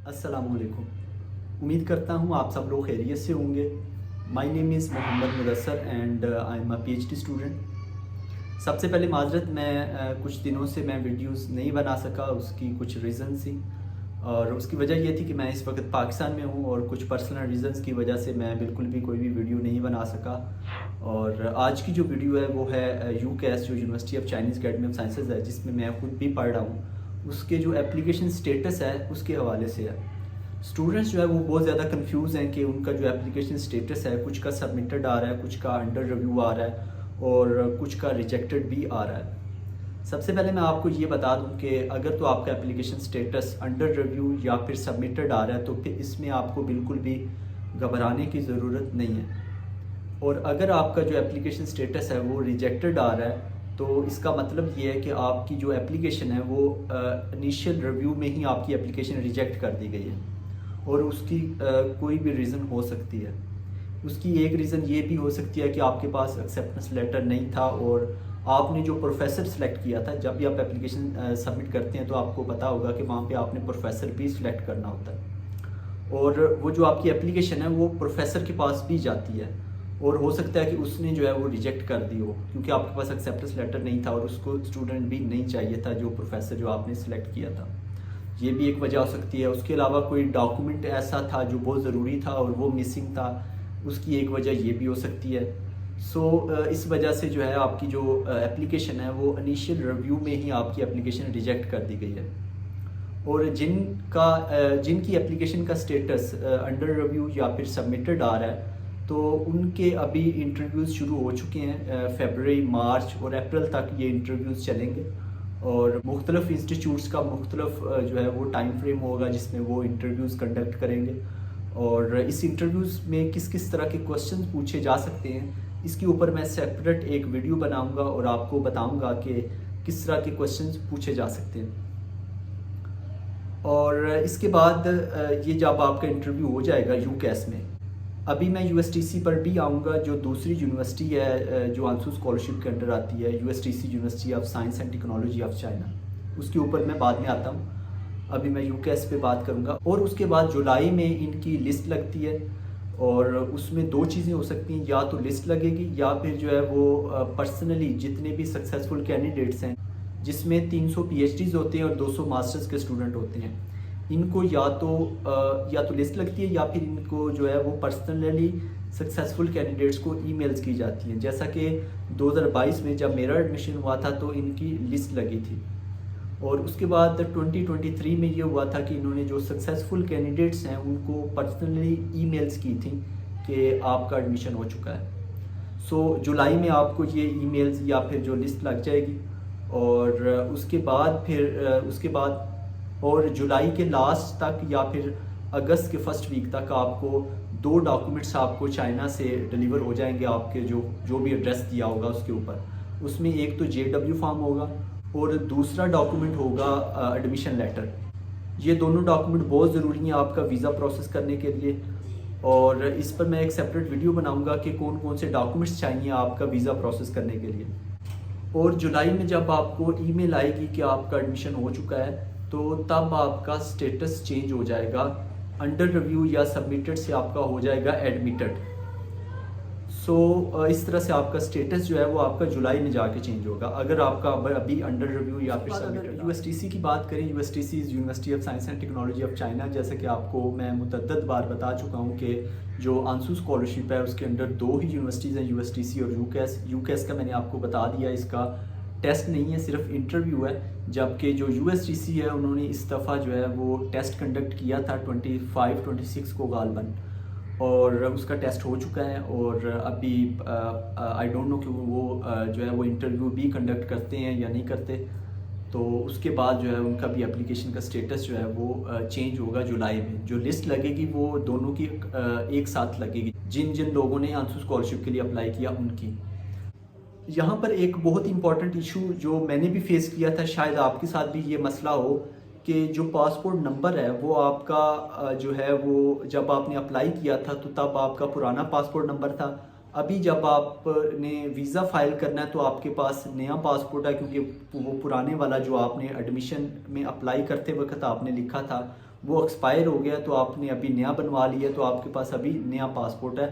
अस्सलामुअलैकुम। उम्मीद करता हूँ आप सब लोग खैरियत से होंगे। My name is Mohammed Mudassar and I am a PhD student. सबसे पहले माजरत, मैं कुछ दिनों से मैं वीडियोस नहीं बना सका, उसकी कुछ रीज़न थी और उसकी वजह ये थी कि मैं इस वक्त पाकिस्तान में हूँ और कुछ पर्सनल रीज़न्स की वजह से मैं बिल्कुल भी कोई भी वीडियो नहीं बना सका। और आज की जो वीडियो है वो है यूकेएस, जो university of Chinese academy of sciences है, जिसमें मैं खुद भी पढ़ रहा हूँ, उसके जो एप्लीकेशन स्टेटस है उसके हवाले से है। स्टूडेंट्स जो है वो बहुत ज़्यादा कंफ्यूज हैं कि उनका जो एप्लीकेशन स्टेटस है, कुछ का सबमिटेड आ रहा है, कुछ का अंडर रिव्यू आ रहा है और कुछ का रिजेक्टेड भी आ रहा है। सबसे पहले मैं आपको ये बता दूं कि अगर तो आपका एप्लीकेशन स्टेटस अंडर रिव्यू या फिर सबमिटेड आ रहा है तो फिर इसमें आपको बिल्कुल भी घबराने की ज़रूरत नहीं है। और अगर आपका जो एप्लीकेशन स्टेटस है वो रिजेक्टेड आ रहा है तो इसका मतलब ये है कि आपकी जो एप्लीकेशन है वो इनिशियल रिव्यू में ही आपकी एप्लीकेशन रिजेक्ट कर दी गई है और उसकी कोई भी रीज़न हो सकती है। उसकी एक रीज़न ये भी हो सकती है कि आपके पास एक्सेप्टेंस लेटर नहीं था और आपने जो प्रोफेसर सेलेक्ट किया था, जब भी आप एप्लीकेशन सबमिट करते हैं तो आपको पता होगा कि वहाँ पे आपने प्रोफेसर भी सिलेक्ट करना होता है और वो जो आपकी एप्लीकेशन है वो प्रोफेसर के पास भी जाती है और हो सकता है कि उसने जो है वो रिजेक्ट कर दी हो क्योंकि आपके पास एक्सेप्टेंस लेटर नहीं था और उसको स्टूडेंट भी नहीं चाहिए था, जो प्रोफेसर जो आपने सेलेक्ट किया था। ये भी एक वजह हो सकती है। उसके अलावा कोई डॉक्यूमेंट ऐसा था जो बहुत ज़रूरी था और वो मिसिंग था, उसकी एक वजह ये भी हो सकती है। इस वजह से जो है आपकी जो एप्लीकेशन है वो इनिशियल रिव्यू में ही आपकी एप्लीकेशन रिजेक्ट कर दी गई है। और जिनकी एप्लीकेशन का स्टेटस अंडर रिव्यू या फिर सबमिटेड आ रहा है तो उनके अभी इंटरव्यूज़ शुरू हो चुके हैं। फरवरी, मार्च और अप्रैल तक ये इंटरव्यूज़ चलेंगे और मुख्तलिफ इंस्टीट्यूट्स का मुख्तलिफ जो है वो टाइम फ्रेम होगा जिसमें वो इंटरव्यूज़ कंडक्ट करेंगे। और इस इंटरव्यूज़ में किस किस तरह के क्वेश्चन पूछे जा सकते हैं, इसके ऊपर मैं सेपरेट एक वीडियो बनाऊंगा और आपको बताऊंगा कि किस तरह के क्वेश्चन पूछे जा सकते हैं। और इसके बाद ये जब आपका इंटरव्यू हो जाएगा यूकेएस में, अभी मैं यूएसटीसी पर भी आऊँगा, जो दूसरी यूनिवर्सिटी है जो आंसू स्कॉलरशिप के अंडर आती है, USTC, university of science and technology of China. उसके ऊपर मैं बाद में आता हूँ, अभी मैं यूकेएस पे बात करूँगा। और उसके बाद जुलाई में इनकी लिस्ट लगती है और उसमें दो चीज़ें हो सकती हैं, या तो लिस्ट लगेगी या फिर जो है वो पर्सनली जितने भी सक्सेसफुल कैंडिडेट्स हैं, जिसमें 300 पीएचडीज होते हैं और 200 मास्टर्स के स्टूडेंट होते हैं, इनको या तो लिस्ट लगती है या फिर इनको जो है वो पर्सनली सक्सेसफुल कैंडिडेट्स को ईमेल्स की जाती हैं। जैसा कि 2022 में जब मेरा एडमिशन हुआ था तो इनकी लिस्ट लगी थी और उसके बाद 2023 में ये हुआ था कि इन्होंने जो सक्सेसफुल कैंडिडेट्स हैं उनको पर्सनली ईमेल्स की थी कि आपका एडमिशन हो चुका है। जुलाई में आपको ये ईमेल्स या फिर जो लिस्ट लग जाएगी और उसके बाद और जुलाई के लास्ट तक या फिर अगस्त के फर्स्ट वीक तक आपको 2 डॉक्यूमेंट्स आपको चाइना से डिलीवर हो जाएंगे, आपके जो भी एड्रेस दिया होगा उसके ऊपर। उसमें एक तो जेडब्ल्यू फॉर्म होगा और दूसरा डॉक्यूमेंट होगा एडमिशन लेटर। ये दोनों डॉक्यूमेंट बहुत ज़रूरी हैं आपका वीज़ा प्रोसेस करने के लिए और इस पर मैं एक सेपरेट वीडियो बनाऊंगा कि कौन कौन से डॉक्यूमेंट्स चाहिए आपका वीज़ा प्रोसेस करने के लिए। और जुलाई में जब आपको ईमेल आएगी कि आपका एडमिशन हो चुका है तो तब आपका स्टेटस चेंज हो जाएगा, अंडर रिव्यू या सबमिटेड से आपका हो जाएगा एडमिटेड। इस तरह से आपका स्टेटस जो है वो आपका जुलाई में जाके चेंज होगा अगर आपका अभी अंडर रिव्यू या फिर सबमिटेड। यूएसटीसी की बात करें, USTC is university of science and technology of China. जैसे कि आपको मैं मुतअद्दिद बार बता चुका हूँ कि जो आंसू स्कॉलरशिप है उसके अंडर 2 ही यूनिवर्सिटीज़ हैं, यूएसटीसी और यूकेएस। यूकेएस का मैंने आपको बता दिया, इसका टेस्ट नहीं है, सिर्फ इंटरव्यू है। जबकि जो यूएसटीसी है उन्होंने इस दफ़ा जो है वो टेस्ट कंडक्ट किया था 25-26 को गालबन, और उसका टेस्ट हो चुका है और अभी आई डोंट नो कि वो जो है वो इंटरव्यू भी कंडक्ट करते हैं या नहीं करते। तो उसके बाद जो है उनका भी एप्लीकेशन का स्टेटस जो है वो चेंज होगा जुलाई में। जो लिस्ट लगेगी वो दोनों की एक साथ लगेगी, जिन जिन लोगों ने आंसू स्कॉलरशिप के लिए अप्लाई किया उनकी। यहाँ पर एक बहुत इंपॉर्टेंट इशू जो मैंने भी फेस किया था, शायद आपके साथ भी ये मसला हो, कि जो पासपोर्ट नंबर है वो आपका जो है वो जब आपने अप्लाई किया था तो तब आपका पुराना पासपोर्ट नंबर था। अभी जब आपने वीज़ा फ़ाइल करना है तो आपके पास नया पासपोर्ट है, क्योंकि वो पुराने वाला जो आपने एडमिशन में अप्लाई करते वक्त आपने लिखा था वो एक्सपायर हो गया तो आपने अभी नया बनवा लिया, तो आपके पास अभी नया पासपोर्ट है।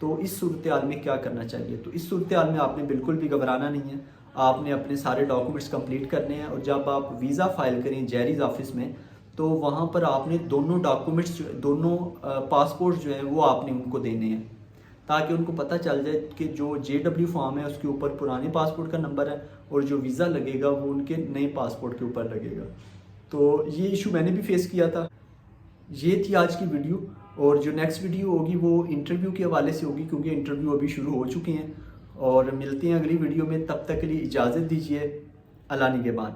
तो इस सूरत हाल में क्या करना चाहिए? तो इस सूरत हाल में आपने बिल्कुल भी घबराना नहीं है। आपने अपने सारे डॉक्यूमेंट्स कंप्लीट करने हैं, और जब आप वीज़ा फ़ाइल करें जैरीज़ ऑफिस में, तो वहाँ पर आपने दोनों डॉक्यूमेंट्स, दोनों पासपोर्ट जो है वो आपने उनको देने हैं, ताकि उनको पता चल जाए कि जो JW फॉर्म है उसके ऊपर पुराने पासपोर्ट का नंबर है, और जो वीज़ा लगेगा वो उनके नए पासपोर्ट के ऊपर लगेगा। तो ये इशू मैंने भी फेस किया था। ये थी आज की वीडियो, और जो नेक्स्ट वीडियो होगी वो इंटरव्यू के हवाले से होगी, क्योंकि इंटरव्यू अभी शुरू हो चुके हैं। और मिलते हैं अगली वीडियो में, तब तक के लिए इजाज़त दीजिए। अल्लाह निगहबान।